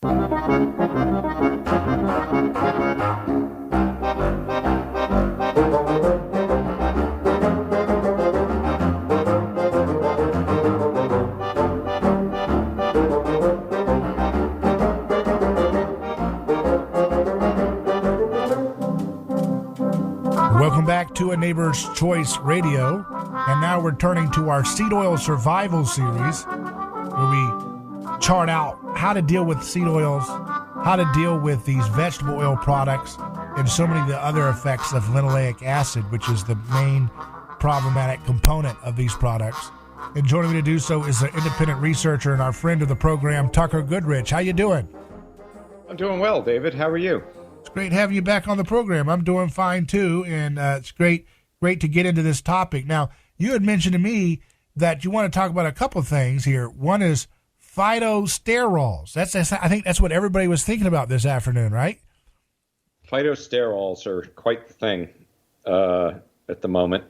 Welcome back to A Neighbor's Choice Radio, and now we're turning to our seed oil survival series, where we chart out how to deal with seed oils, how to deal with these vegetable oil products, and so many of the other effects of linoleic acid, which is the main problematic component of these products. And joining me to do so is an independent researcher and our friend of the program, Tucker Goodrich. How you doing? I'm doing well, David. How are you? It's great having you back on the program. I'm doing fine too, and it's great to get into this topic. Now, you had mentioned to me that you want to talk about a couple of things here. One is phytosterols. I think that's what everybody was thinking about this afternoon, right? Phytosterols are quite the thing at the moment.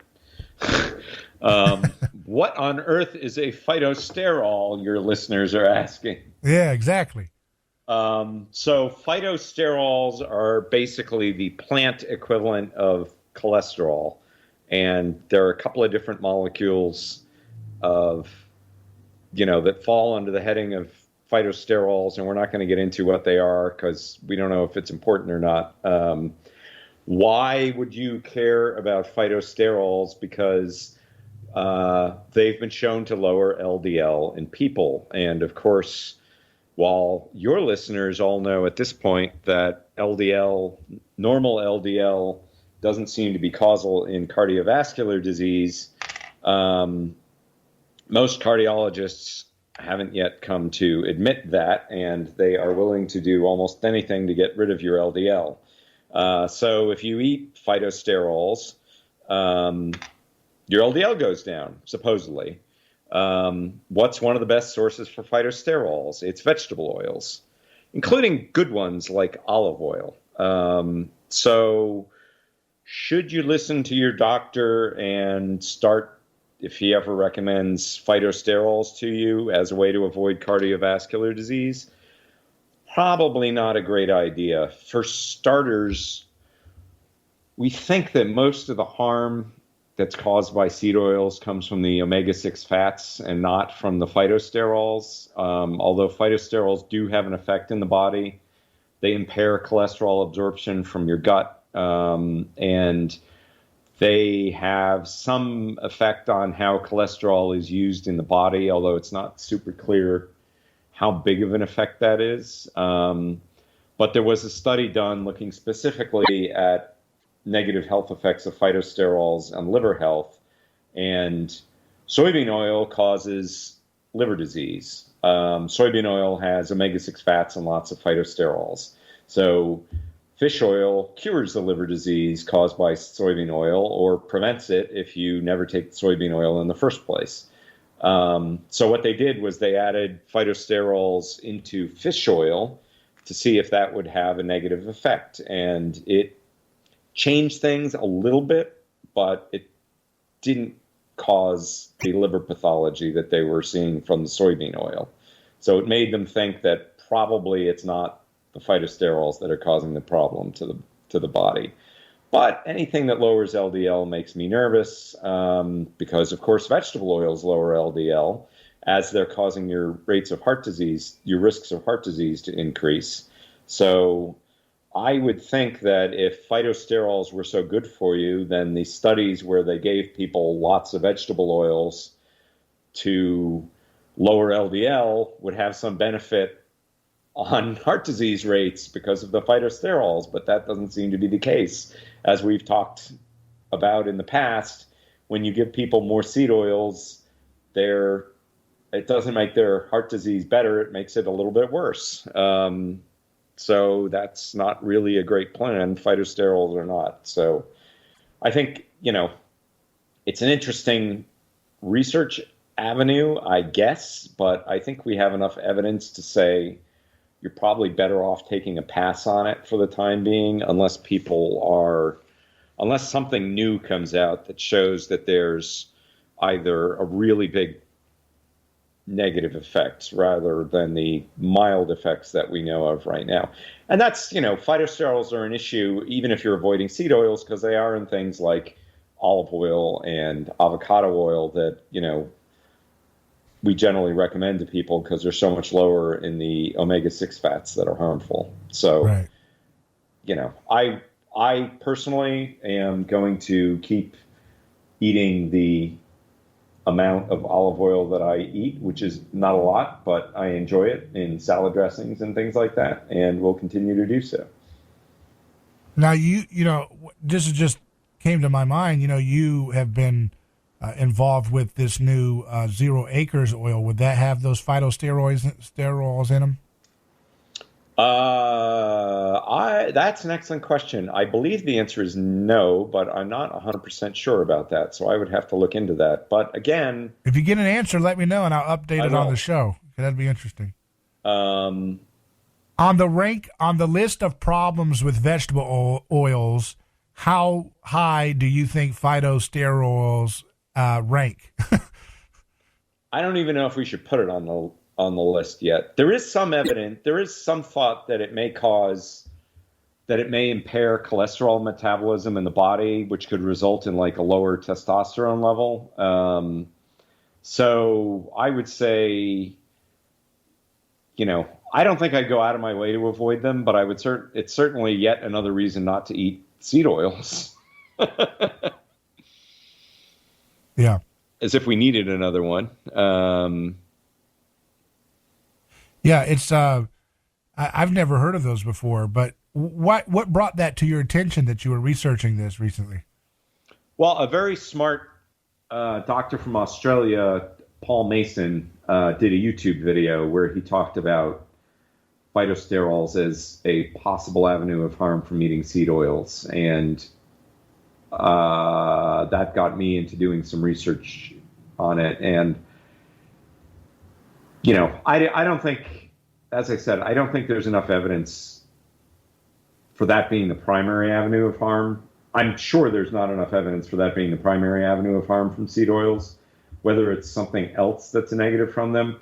What on earth is a phytosterol, your listeners are asking? Yeah, exactly. So phytosterols are basically the plant equivalent of cholesterol. And there are a couple of different molecules that fall under the heading of phytosterols, and we're not going to get into what they are because we don't know if it's important or not. Why would you care about phytosterols? Because they've been shown to lower LDL in people. And of course, while your listeners all know at this point that LDL, normal LDL, doesn't seem to be causal in cardiovascular disease, most cardiologists haven't yet come to admit that, and they are willing to do almost anything to get rid of your LDL. So if you eat phytosterols, your LDL goes down, supposedly. What's one of the best sources for phytosterols? It's vegetable oils, including good ones like olive oil. So should you listen to your doctor and start, if he ever recommends phytosterols to you as a way to avoid cardiovascular disease? Probably not a great idea. For starters, we think that most of the harm that's caused by seed oils comes from the omega-6 fats and not from the phytosterols. Although phytosterols do have an effect in the body, they impair cholesterol absorption from your gut, and they have some effect on how cholesterol is used in the body, although it's not super clear how big of an effect that is. But there was a study done looking specifically at negative health effects of phytosterols on liver health, and soybean oil causes liver disease. Soybean oil has omega-6 fats and lots of phytosterols. So fish oil cures the liver disease caused by soybean oil, or prevents it if you never take soybean oil in the first place. So what they did was they added phytosterols into fish oil to see if that would have a negative effect. And it changed things a little bit, but it didn't cause the liver pathology that they were seeing from the soybean oil. So it made them think that probably it's not the phytosterols that are causing the problem to the body. But anything that lowers LDL makes me nervous, because of course vegetable oils lower LDL, as they're causing your rates of heart disease, your risks of heart disease to increase. So I would think that if phytosterols were so good for you, then the studies where they gave people lots of vegetable oils to lower LDL would have some benefit on heart disease rates because of the phytosterols, but that doesn't seem to be the case. As we've talked about in the past, when you give people more seed oils, it doesn't make their heart disease better, it makes it a little bit worse. So that's not really a great plan, phytosterols or not. So I think, it's an interesting research avenue, I guess, but I think we have enough evidence to say you're probably better off taking a pass on it for the time being, unless something new comes out that shows that there's either a really big negative effects rather than the mild effects that we know of right now. And that's, phytosterols are an issue even if you're avoiding seed oils, because they are in things like olive oil and avocado oil that, we generally recommend to people because they're so much lower in the omega-6 fats that are harmful. So, Right. I personally am going to keep eating the amount of olive oil that I eat, which is not a lot, but I enjoy it in salad dressings and things like that, and will continue to do so. Now, this is just came to my mind. You have been involved with this new 0 Acres oil. Would that have those phytosterols in them? That's an excellent question. I believe the answer is no, but I'm not 100% sure about that, so I would have to look into that. But again, if you get an answer, let me know, and I'll update it on the show. That'd be interesting. On the list of problems with vegetable oils, how high do you think phytosterols rank? I don't even know if we should put it on the list yet. There is some evidence, there is some thought that it may impair cholesterol metabolism in the body, which could result in like a lower testosterone level. So I would say, I don't think I'd go out of my way to avoid them, but it's certainly yet another reason not to eat seed oils. Yeah. As if we needed another one. Yeah, it's I've never heard of those before, but what brought that to your attention that you were researching this recently? Well, a very smart doctor from Australia, Paul Mason, did a YouTube video where he talked about phytosterols as a possible avenue of harm from eating seed oils, and that got me into doing some research on it. And I don't think, as I said, I don't think there's enough evidence for that being the primary avenue of harm. I'm sure there's not enough evidence for that being the primary avenue of harm from seed oils, whether it's something else that's a negative from them.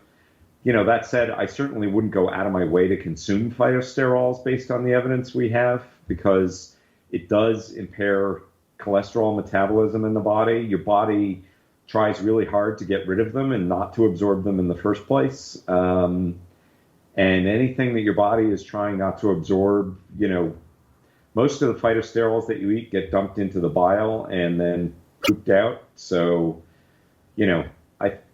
That said, I certainly wouldn't go out of my way to consume phytosterols based on the evidence we have, because it does impair cholesterol metabolism in the body. Your body tries really hard to get rid of them and not to absorb them in the first place. And anything that your body is trying not to absorb, most of the phytosterols that you eat get dumped into the bile and then pooped out. So,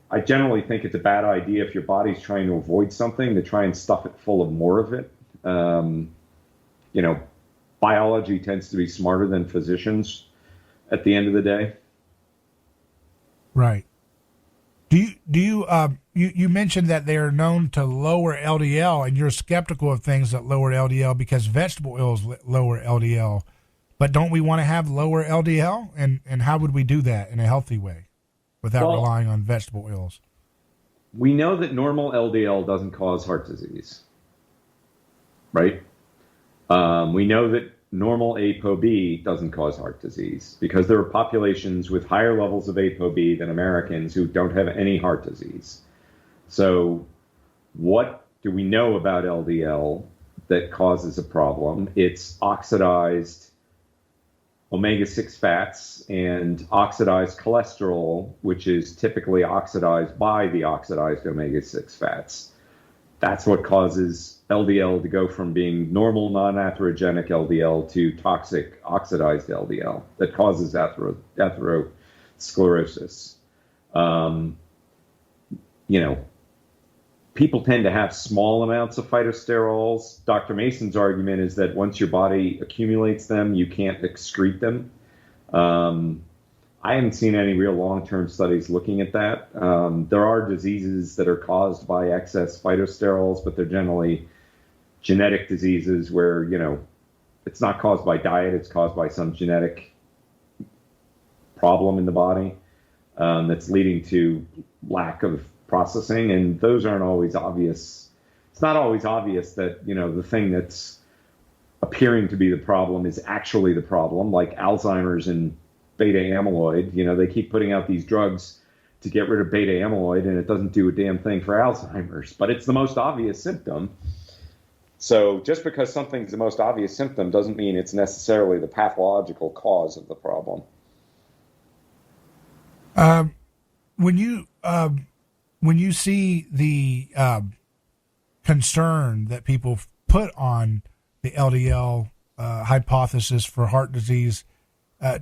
I generally think it's a bad idea if your body's trying to avoid something to try and stuff it full of more of it. Biology tends to be smarter than physicians at the end of the day. Right. You mentioned that they are known to lower LDL, and you're skeptical of things that lower LDL because vegetable oils lower LDL. But don't we want to have lower LDL? And how would we do that in a healthy way without relying on vegetable oils? We know that normal LDL doesn't cause heart disease, right? We know that normal ApoB doesn't cause heart disease because there are populations with higher levels of ApoB than Americans who don't have any heart disease. So what do we know about LDL that causes a problem? It's oxidized omega-6 fats and oxidized cholesterol, which is typically oxidized by the oxidized omega-6 fats. That's what causes LDL to go from being normal non-atherogenic LDL to toxic oxidized LDL that causes atherosclerosis. People tend to have small amounts of phytosterols. Dr. Mason's argument is that once your body accumulates them, you can't excrete them. I haven't seen any real long-term studies looking at that. There are diseases that are caused by excess phytosterols, but they're generally genetic diseases where, it's not caused by diet, it's caused by some genetic problem in the body that's leading to lack of processing, and those aren't always obvious. It's not always obvious that, the thing that's appearing to be the problem is actually the problem, like Alzheimer's and beta amyloid. They keep putting out these drugs to get rid of beta amyloid, and it doesn't do a damn thing for Alzheimer's, but it's the most obvious symptom. So just because something's the most obvious symptom doesn't mean it's necessarily the pathological cause of the problem. When you see the concern that people put on the LDL hypothesis for heart disease,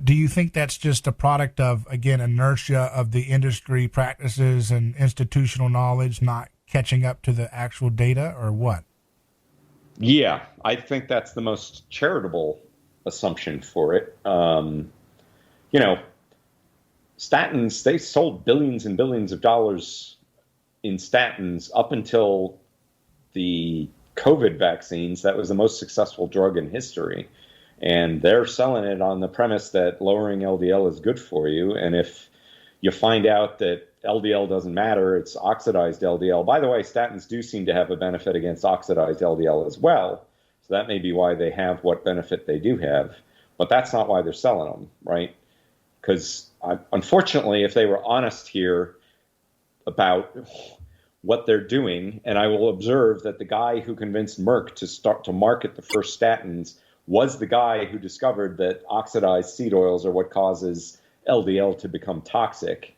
do you think that's just a product of, again, inertia of the industry practices and institutional knowledge not catching up to the actual data, or what? Yeah, I think that's the most charitable assumption for it. Statins, they sold billions and billions of dollars in statins up until the COVID vaccines. That was the most successful drug in history. And they're selling it on the premise that lowering LDL is good for you. And if you find out that LDL doesn't matter, it's oxidized LDL. By the way, statins do seem to have a benefit against oxidized LDL as well. So that may be why they have what benefit they do have. But that's not why they're selling them, right? Because unfortunately, if they were honest here about what they're doing, and I will observe that the guy who convinced Merck to start to market the first statins was the guy who discovered that oxidized seed oils are what causes LDL to become toxic.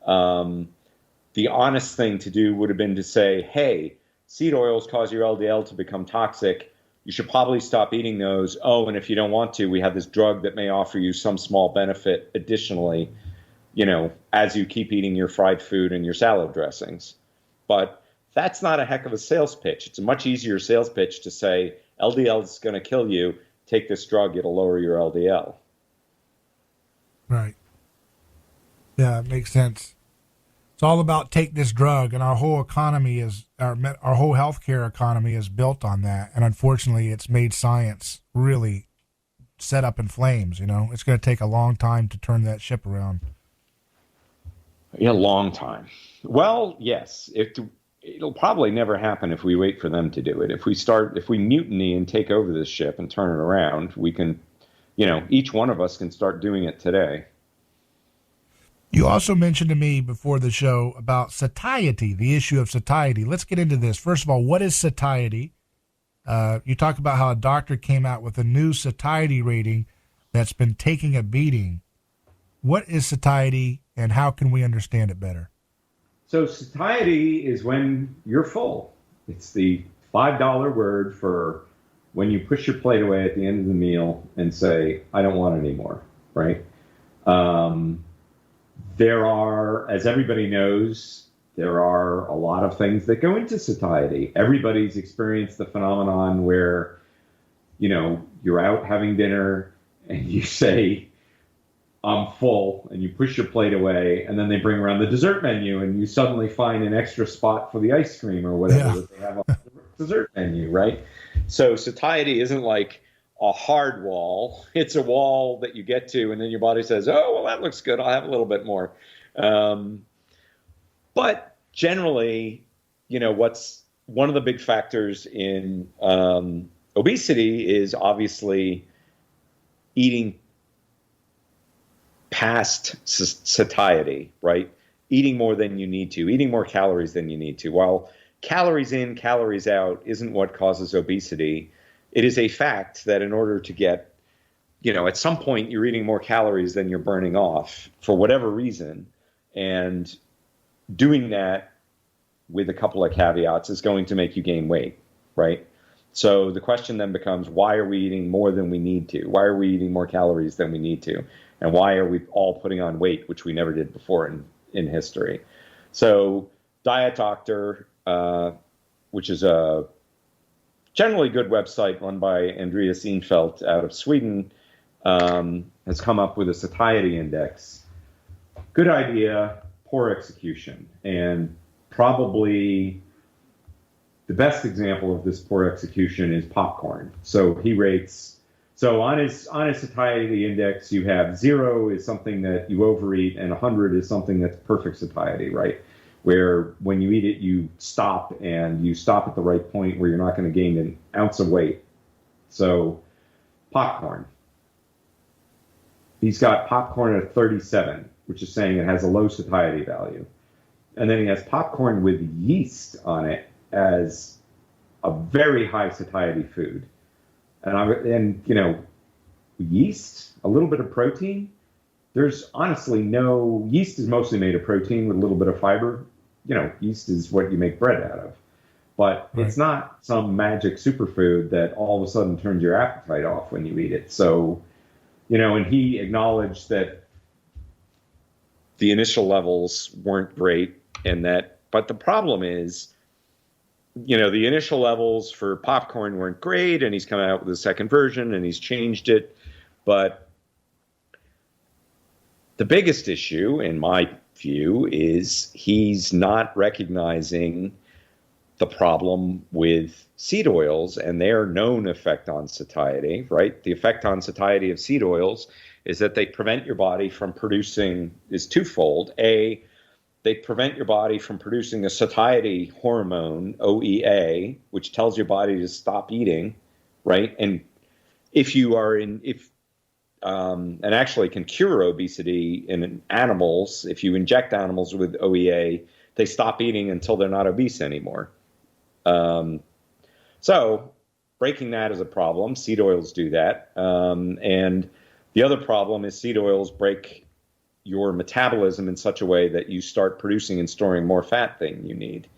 The honest thing to do would have been to say, hey, seed oils cause your LDL to become toxic. You should probably stop eating those. Oh, and if you don't want to, we have this drug that may offer you some small benefit additionally, as you keep eating your fried food and your salad dressings. But that's not a heck of a sales pitch. It's a much easier sales pitch to say, LDL is going to kill you. Take this drug. It'll lower your LDL. Right. Yeah, it makes sense. It's all about take this drug, and our whole economy our whole healthcare economy is built on that. And unfortunately, it's made science really set up in flames. It's going to take a long time to turn that ship around. Yeah, long time. Well, yes, it'll probably never happen if we wait for them to do it. If we mutiny and take over this ship and turn it around, we can, each one of us can start doing it today. You also mentioned to me before the show about satiety, the issue of satiety. Let's get into this. First of all, what is satiety? You talk about how a doctor came out with a new satiety rating that's been taking a beating. What is satiety, and how can we understand it better? So satiety is when you're full. It's the $5 word for when you push your plate away at the end of the meal and say, I don't want any more, right? There are, as everybody knows, there are a lot of things that go into satiety. Everybody's experienced the phenomenon where, you're out having dinner and you say, I'm full, and you push your plate away, and then they bring around the dessert menu, and you suddenly find an extra spot for the ice cream or whatever that they have on the dessert menu, right? So satiety isn't like a hard wall. It's a wall that you get to, and then your body says, oh, well, that looks good. I'll have a little bit more. But generally, what's one of the big factors in obesity is obviously eating past satiety, right? Eating more than you need to, eating more calories than you need to. While calories in, calories out isn't what causes obesity, it is a fact that in order to get, at some point you're eating more calories than you're burning off for whatever reason. And doing that with a couple of caveats is going to make you gain weight, right? So the question then becomes, why are we eating more than we need to? Why are we eating more calories than we need to? And why are we all putting on weight, which we never did before in history? So Diet Doctor, which is a generally good website run by Andreas Eenfeldt out of Sweden, has come up with a satiety index. Good idea, poor execution. And probably the best example of this poor execution is popcorn. So he rates... So on his satiety index, you have 0 is something that you overeat, and 100 is something that's perfect satiety, right? Where when you eat it, you stop, and you stop at the right point where you're not going to gain an ounce of weight. So popcorn. He's got popcorn at 37. which is saying it has a low satiety value. And then he has popcorn with yeast on it as a very high satiety food. And you know, yeast, a little bit of protein. There's honestly no, yeast is mostly made of protein with a little bit of fiber. You know, yeast is what you make bread out of. But it's not some magic superfood that all of a sudden turns your appetite off when you eat it. So, you know, and he acknowledged that the initial levels weren't great, and that, but the problem is, you know, the initial levels for popcorn weren't great, and he's come out with a second version and he's changed it. But the biggest issue, in my view, is he's not recognizing the problem with seed oils and their known effect on satiety, right? The effect on satiety of seed oils is that they prevent your body from producing, is twofold. A, they prevent your body from producing a satiety hormone, OEA, which tells your body to stop eating, right? And if you are in, and actually can cure obesity in animals, if you inject animals with OEA, they stop eating until they're not obese anymore. So breaking that is a problem. Seed oils do that. And the other problem is seed oils break your metabolism in such a way that you start producing and storing more fat than you need.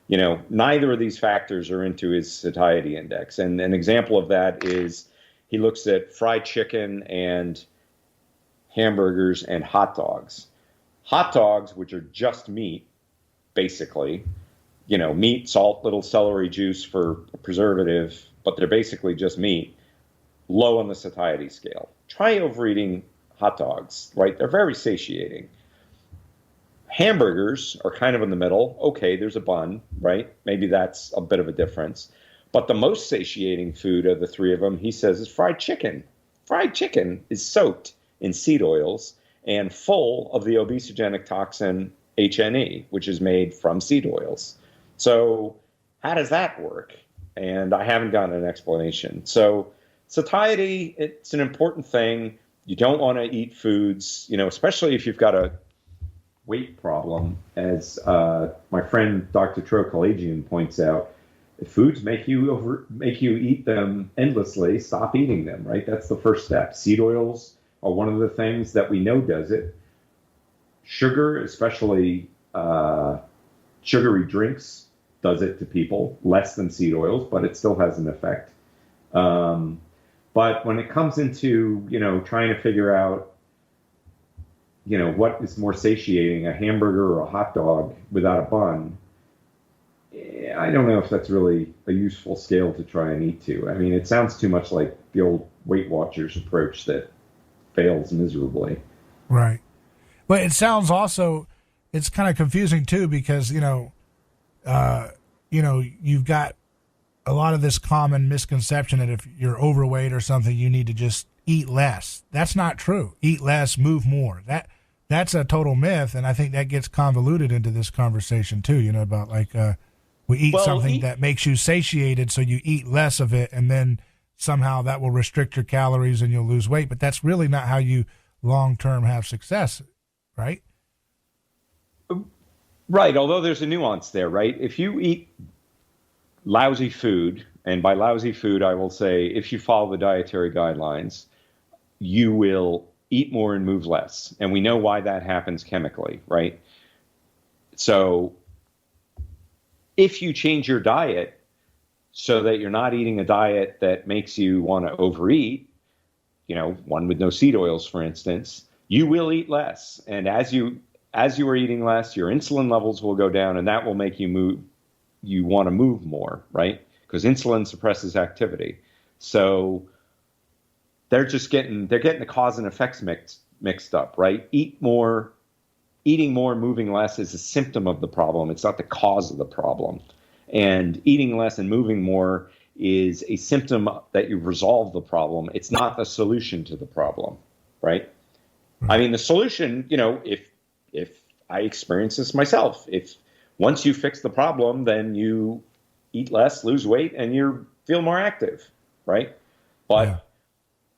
You know, neither of these factors are into his satiety index. And an example of that is he looks at fried chicken and hamburgers and hot dogs. Hot dogs, which are just meat, basically, you know, meat, salt, little celery juice for a preservative, but they're basically just meat, low on the satiety scale. Try overeating hot dogs, right? They're very satiating. Hamburgers are kind of in the middle. Okay, there's a bun, right? Maybe that's a bit of a difference. But the most satiating food of the three of them, he says, is fried chicken. Fried chicken is soaked in seed oils and full of the obesogenic toxin HNE, which is made from seed oils. So how does that work? And I haven't gotten an explanation. So satiety, it's an important thing. You don't want to eat foods, you know, especially if you've got a weight problem. As my friend Dr. Trokalajian points out, if foods make you eat them endlessly, stop eating them, right? That's the first step. Seed oils are one of the things that we know does it. Sugar, especially sugary drinks, does it to people, less than seed oils, but it still has an effect. But when it comes into, you know, trying to figure out, you know, what is more satiating, a hamburger or a hot dog without a bun, I don't know if that's really a useful scale to try and eat to. I mean, it sounds too much like the old Weight Watchers approach that fails miserably. Right. But it sounds also, it's kind of confusing too, because, you know, you've got a lot of this common misconception that if you're overweight or something, you need to just eat less. That's not true. Eat less, move more. That's a total myth. And I think that gets convoluted into this conversation too, you know, about like, we eat something that makes you satiated, so you eat less of it, and then somehow that will restrict your calories and you'll lose weight. But that's really not how you long-term have success, right? Right, although there's a nuance there, right? If you eat lousy food, and by lousy food I will say if you follow the dietary guidelines, you will eat more and move less. And we know why that happens chemically, right? So if you change your diet so that you're not eating a diet that makes you want to overeat, you know, one with no seed oils, for instance, you will eat less. And as you are eating less, your insulin levels will go down, and that will make you want to move more, right? Because insulin suppresses activity. So they're getting the cause and effects mixed up, right? Eating more, moving less is a symptom of the problem. It's not the cause of the problem. And eating less and moving more is a symptom that you've resolved the problem. It's not the solution to the problem, right? I mean, the solution, you know, if I experience this myself, if once you fix the problem, then you eat less, lose weight, and you feel more active, right? But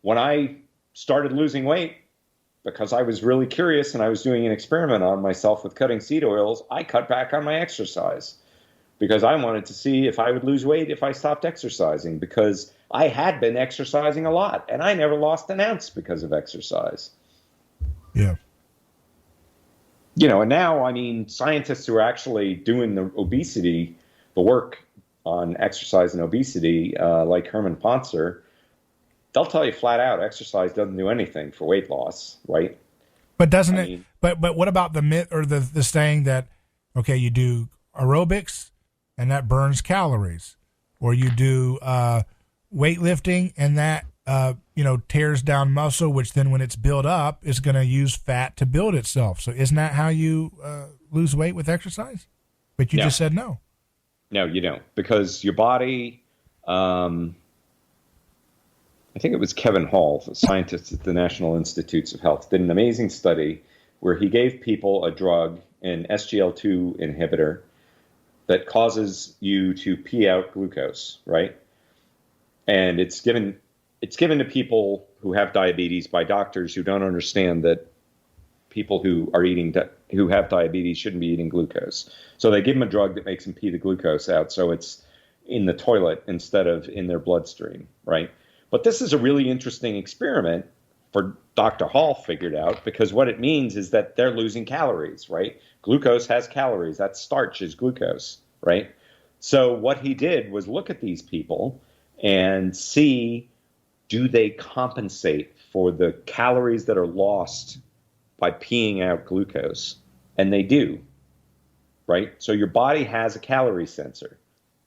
when I started losing weight, because I was really curious and I was doing an experiment on myself with cutting seed oils, I cut back on my exercise because I wanted to see if I would lose weight if I stopped exercising, because I had been exercising a lot and I never lost an ounce because of exercise. Yeah. And now, I mean, scientists who are actually doing the work on exercise and obesity, like Herman Poncer, they'll tell you flat out, exercise doesn't do anything for weight loss, right? But doesn't it? But what about the myth or the saying that, okay, you do aerobics and that burns calories, or you do weightlifting and that tears down muscle, which then when it's built up is going to use fat to build itself. So isn't that how you lose weight with exercise? But you just said no. No, you don't, because your body. I think it was Kevin Hall, a scientist at the National Institutes of Health, did an amazing study where he gave people a drug, an SGL2 inhibitor, that causes you to pee out glucose, right? And it's given to people who have diabetes by doctors who don't understand that people who have diabetes shouldn't be eating glucose. So they give them a drug that makes them pee the glucose out, so it's in the toilet instead of in their bloodstream, right? But this is a really interesting experiment for Dr. Hall figured out, because what it means is that they're losing calories, right? Glucose has calories. That starch is glucose, right? So what he did was look at these people and see, do they compensate for the calories that are lost by peeing out glucose? And they do, right? So your body has a calorie sensor,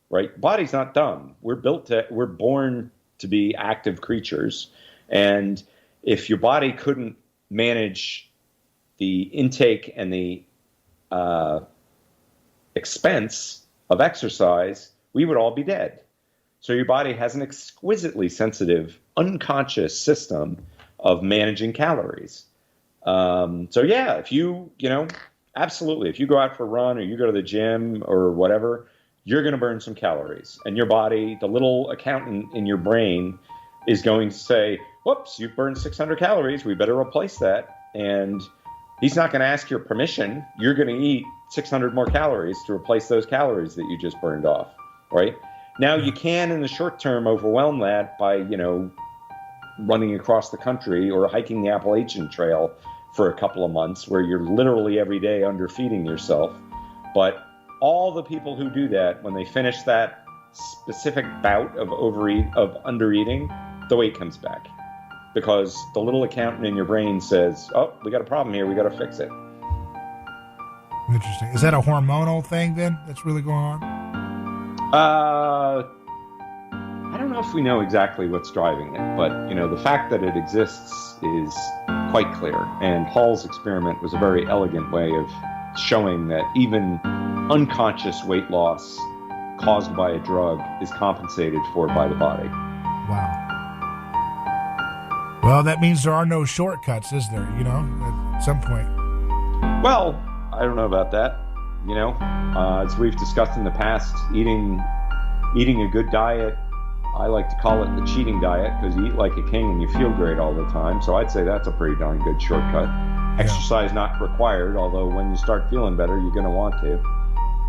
right? Body's not dumb. We're born to be active creatures. And if your body couldn't manage the intake and the expense of exercise, we would all be dead. So your body has an exquisitely sensitive, unconscious system of managing calories. So yeah, if absolutely, if you go out for a run or you go to the gym or whatever, you're going to burn some calories. And your body, the little accountant in your brain, is going to say, whoops, you've burned 600 calories. We better replace that. And he's not going to ask your permission. You're going to eat 600 more calories to replace those calories that you just burned off, right? Now, you can, in the short term, overwhelm that by, running across the country or hiking the Appalachian Trail for a couple of months where you're literally every day underfeeding yourself. But all the people who do that, when they finish that specific bout of undereating, the weight comes back, because the little accountant in your brain says, "Oh, we got a problem here. We got to fix it." Interesting. Is that a hormonal thing then that's really going on? I don't know if we know exactly what's driving it, but the fact that it exists is quite clear. And Hall's experiment was a very elegant way of showing that even unconscious weight loss caused by a drug is compensated for by the body. Wow. Well, that means there are no shortcuts, is there? At some point. Well, I don't know about that. As we've discussed in the past, eating a good diet, I like to call it the cheating diet, because you eat like a king and you feel great all the time. So I'd say that's a pretty darn good shortcut. Yeah. Exercise not required, although when you start feeling better, you're going to want to.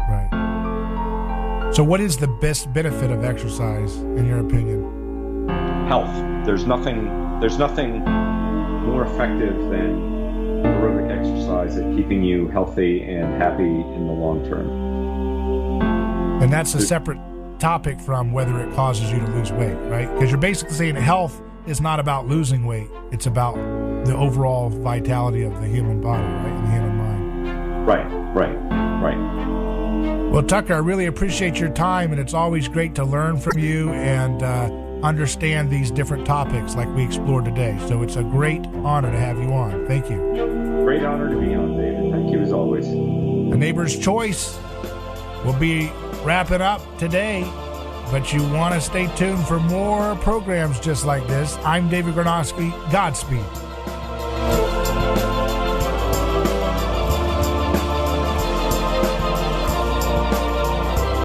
Right. So what is the best benefit of exercise, in your opinion? Health. There's nothing more effective than aerobic exercise at keeping you healthy and happy in the long term. And that's a separate topic from whether it causes you to lose weight, right? Because you're basically saying health is not about losing weight. It's about the overall vitality of the human body, right? And the human mind. Right. Well, Tucker, I really appreciate your time, and it's always great to learn from you and understand these different topics like we explored today. So it's a great honor to have you on. Thank you. Great honor to be on, David. Thank you as always. A Neighbor's Choice will be wrapping up today, but you want to stay tuned for more programs just like this. I'm David Gornoski. Godspeed.